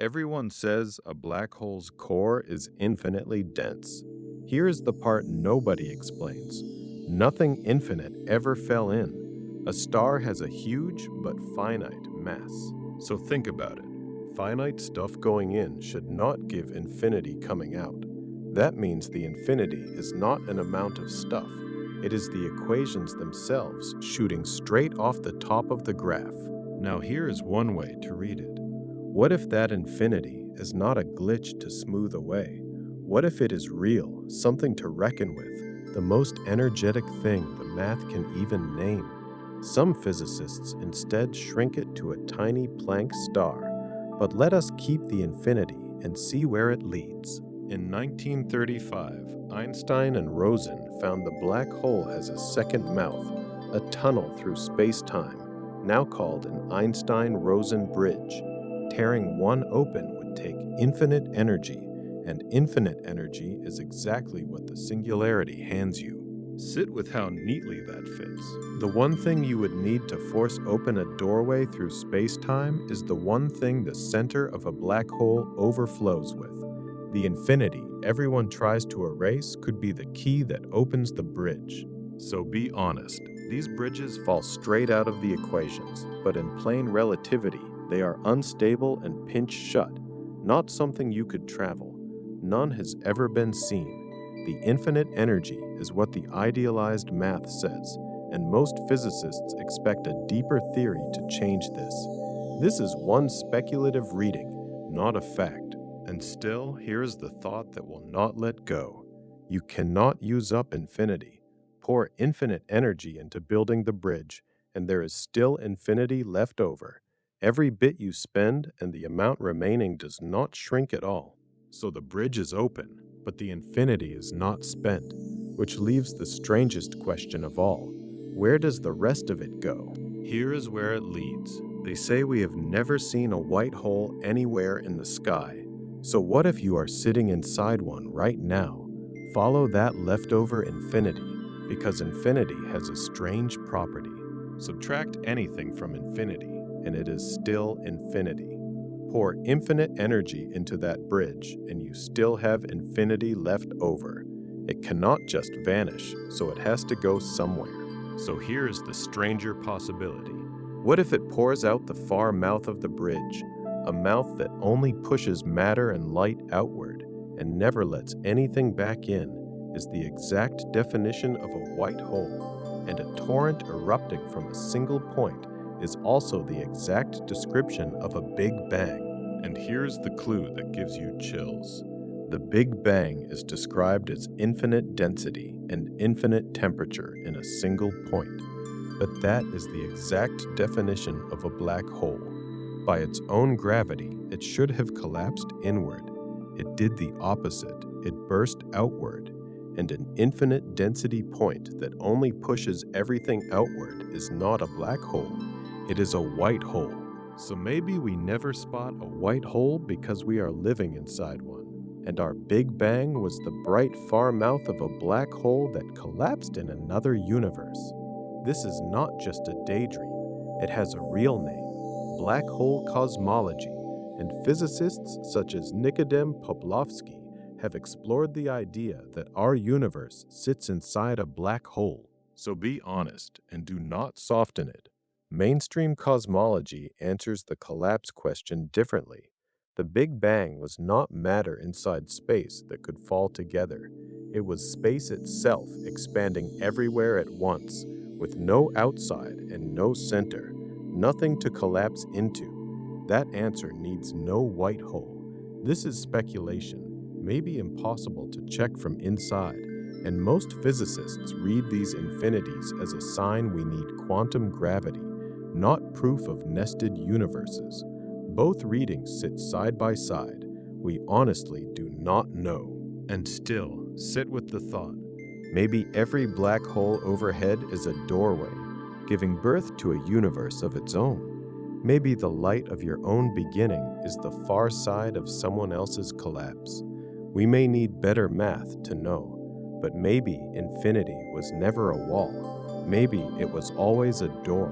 Everyone says a black hole's core is infinitely dense. Here's the part nobody explains. Nothing infinite ever fell in. A star has a huge but finite mass. So think about it. Finite stuff going in should not give infinity coming out. That means the infinity is not an amount of stuff. It is the equations themselves shooting straight off the top of the graph. Now here is one way to read it. What if that infinity is not a glitch to smooth away? What if it is real, something to reckon with, the most energetic thing the math can even name? Some physicists instead shrink it to a tiny Planck star, but let us keep the infinity and see where it leads. In 1935, Einstein and Rosen found the black hole has a second mouth, a tunnel through space-time, now called an Einstein-Rosen bridge. Tearing one open would take infinite energy, and infinite energy is exactly what the singularity hands you. Sit with how neatly that fits. The one thing you would need to force open a doorway through space-time is the one thing the center of a black hole overflows with. The infinity everyone tries to erase could be the key that opens the bridge. So be honest, these bridges fall straight out of the equations, but in plain relativity, they are unstable and pinch shut, not something you could travel. None has ever been seen. The infinite energy is what the idealized math says, and most physicists expect a deeper theory to change this. This is one speculative reading, not a fact. And still, here's the thought that will not let go. You cannot use up infinity. Pour infinite energy into building the bridge, and there is still infinity left over. Every bit you spend and the amount remaining does not shrink at all. So the bridge is open, but the infinity is not spent, which leaves the strangest question of all. Where does the rest of it go? Here is where it leads. They say we have never seen a white hole anywhere in the sky. So what if you are sitting inside one right now? Follow that leftover infinity, because infinity has a strange property. Subtract anything from infinity, and it is still infinity. Pour infinite energy into that bridge, and you still have infinity left over. It cannot just vanish, so it has to go somewhere. So here's the stranger possibility. What if it pours out the far mouth of the bridge, a mouth that only pushes matter and light outward and never lets anything back in, is the exact definition of a white hole, and a torrent erupting from a single point is also the exact description of a Big Bang. And here's the clue that gives you chills. The Big Bang is described as infinite density and infinite temperature in a single point. But that is the exact definition of a black hole. By its own gravity, it should have collapsed inward. It did the opposite. It burst outward. And an infinite density point that only pushes everything outward is not a black hole. It is a white hole. So maybe we never spot a white hole because we are living inside one. And our Big Bang was the bright far mouth of a black hole that collapsed in another universe. This is not just a daydream. It has a real name. Black hole cosmology, and physicists such as Nikodem Poplovsky have explored the idea that our universe sits inside a black hole. So be honest and do not soften it. Mainstream cosmology answers the collapse question differently. The Big Bang was not matter inside space that could fall together. It was space itself expanding everywhere at once, with no outside and no center. Nothing to collapse into. That answer needs no white hole. This is speculation, maybe impossible to check from inside, and most physicists read these infinities as a sign we need quantum gravity, not proof of nested universes. Both readings sit side by side. We honestly do not know. And still, sit with the thought. Maybe every black hole overhead is a doorway, giving birth to a universe of its own. Maybe the light of your own beginning is the far side of someone else's collapse. We may need better math to know, but maybe infinity was never a wall. Maybe it was always a door.